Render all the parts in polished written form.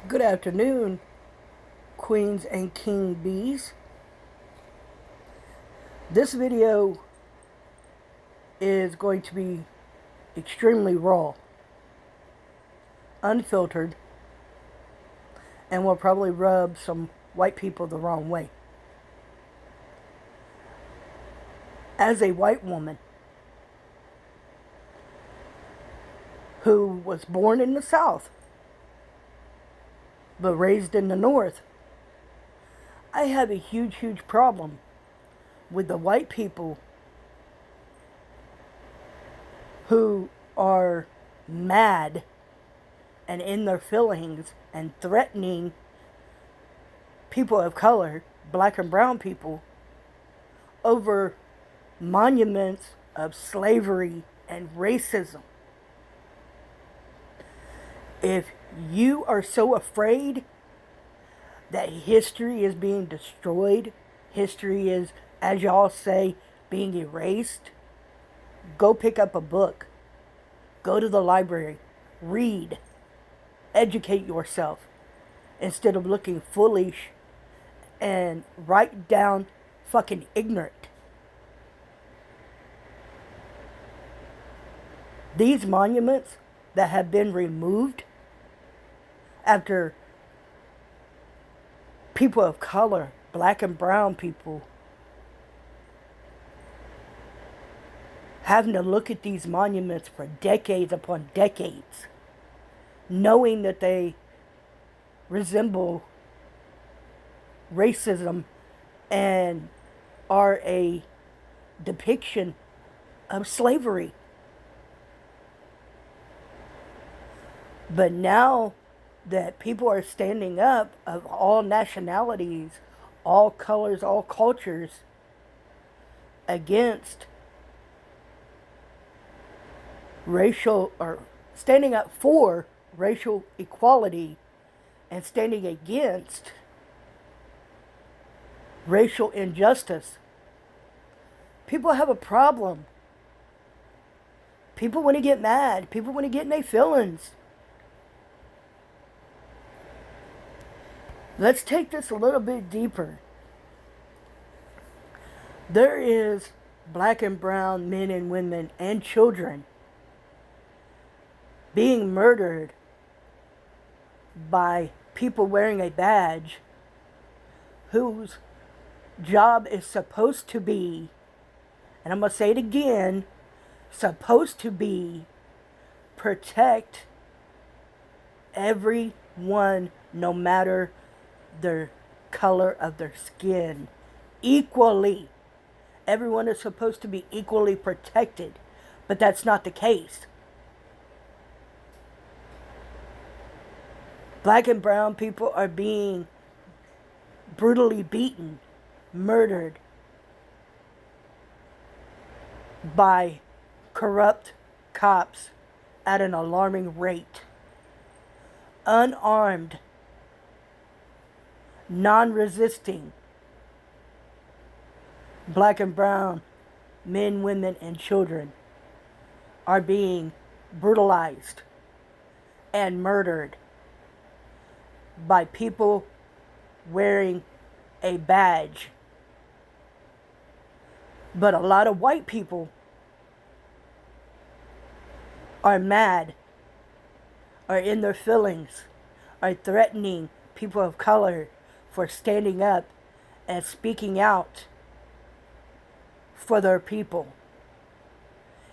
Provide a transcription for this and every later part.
Good afternoon, queens and king bees. This video is going to be extremely raw, unfiltered, and will probably rub some white people the wrong way. As a white woman who was born in the South but raised in the North, I have a huge problem with the white people who are mad and in their feelings and threatening people of color, black and brown people, over monuments of slavery and racism. If you are so afraid that history is being destroyed, history is, as y'all say, being erased, go pick up a book. Go to the library. Read. Educate yourself instead of looking foolish and write down fucking ignorant. These monuments that have been removed after people of color, black and brown people, having to look at these monuments for decades upon decades, knowing that they resemble racism and are a depiction of slavery. But now that people are standing up of all nationalities, all colors, all cultures, against racial, or standing up for racial equality and standing against racial injustice, people have a problem. People want to get mad. People want to get in their feelings. Let's take this a little bit deeper. There is black and brown men and women and children being murdered by people wearing a badge whose job is supposed to be, and I'm going to say it again, supposed to be protect everyone no matter their color of their skin equally. Everyone is supposed to be equally protected, but that's not the case. Black and brown people are being brutally beaten, murdered by corrupt cops at an alarming rate. Unarmed, non-resisting black and brown men, women, and children are being brutalized and murdered by people wearing a badge. But a lot of white people are mad, are in their feelings, are threatening people of color for standing up and speaking out for their people.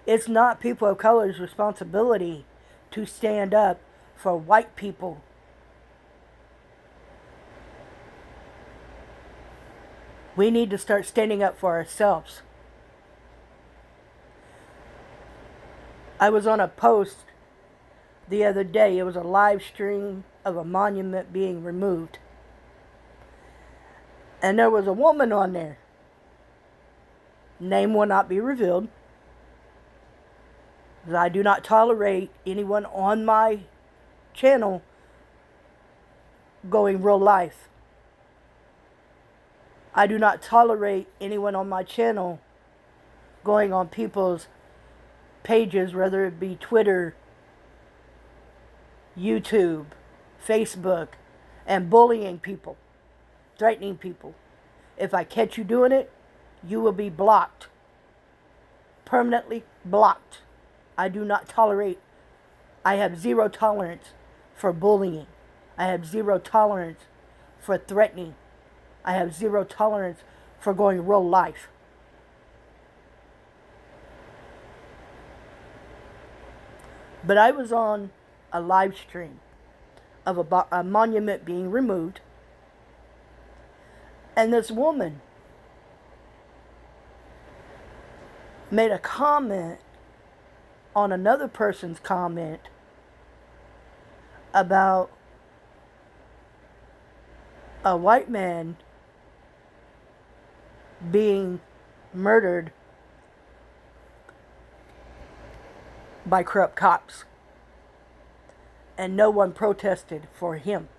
It's not people of color's responsibility to stand up for white people. We need to start standing up for ourselves. I was on a post the other day. It was a live stream of a monument being removed. And there was a woman on there. Name will not be revealed. I do not tolerate anyone on my channel going real life. I do not tolerate anyone on my channel going on people's pages, whether it be Twitter, YouTube, Facebook and bullying people, threatening people. If I catch you doing it, you will be blocked. Permanently blocked. I do not tolerate. I have zero tolerance for bullying. I have zero tolerance for threatening. I have zero tolerance for going real life. But I was on a live stream of a monument being removed, and this woman made a comment on another person's comment about a white man being murdered by corrupt cops, and no one protested for him.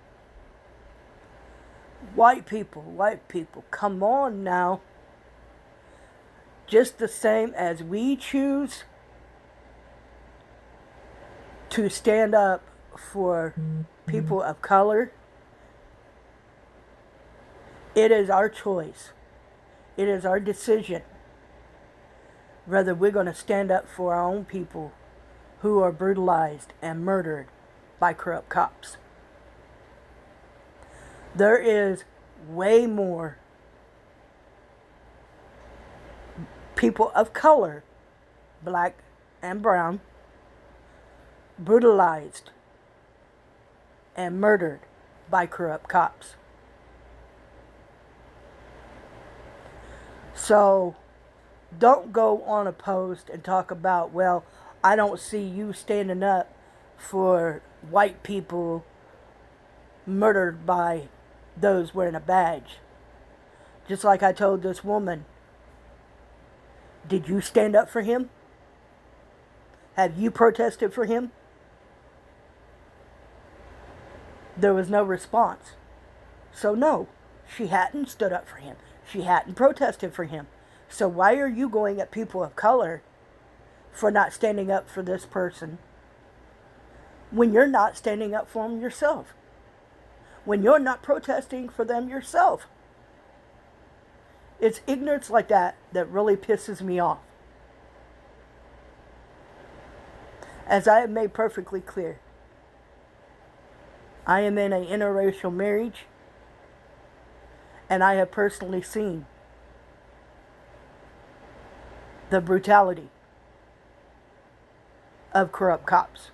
White people, come on now. Just the same as we choose to stand up for people of color, it is our choice. It is our decision whether we're going to stand up for our own people who are brutalized and murdered by corrupt cops. There is way more people of color, black and brown, brutalized and murdered by corrupt cops. So don't go on a post and talk about, well, I don't see you standing up for white people murdered by those wearing a badge. Just like I told this woman, did you stand up for him? Have you protested for him? There was no response. So no, she hadn't stood up for him. She hadn't protested for him. So why are you going at people of color for not standing up for this person when you're not standing up for them yourself? When you're not protesting for them yourself? It's ignorance like that that really pisses me off. As I have made perfectly clear, I am in an interracial marriage, and I have personally seen the brutality of corrupt cops,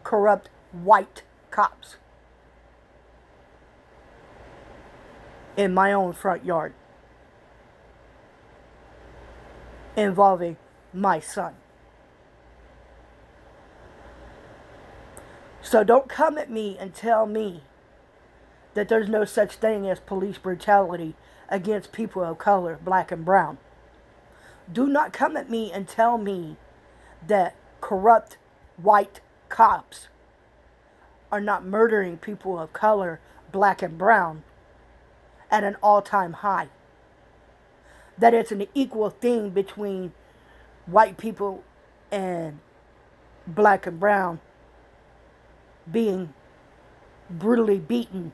corrupt white cops, in my own front yard, involving my son. So don't come at me and tell me that there's no such thing as police brutality against people of color, black and brown. Do not come at me and tell me that corrupt white cops are not murdering people of color, black and brown, at an all-time high. That it's an equal thing between white people and black and brown being brutally beaten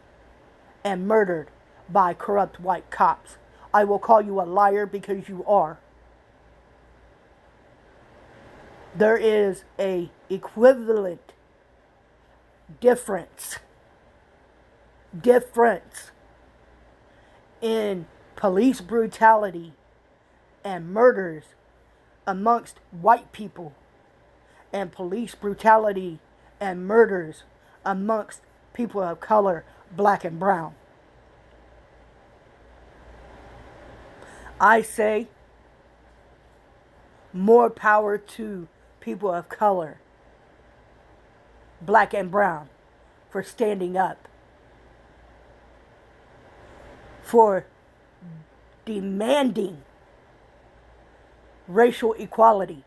and murdered by corrupt white cops. I will call you a liar because you are. There is a equivalent difference in police brutality and murders amongst white people and police brutality and murders amongst people of color, black and brown. I say more power to people of color, black and brown, for standing up, for demanding racial equality,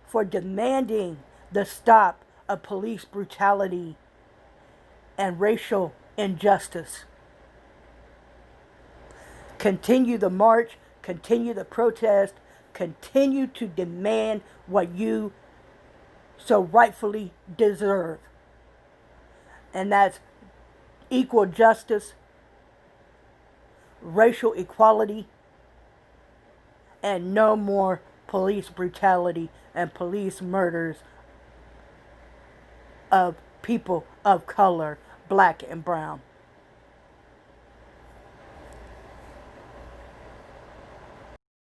for demanding the stop of police brutality and racial injustice. Continue the march, continue the protest, continue to demand what you so rightfully deserve. And that's equal justice, racial equality, and no more police brutality and police murders of people of color, black and brown.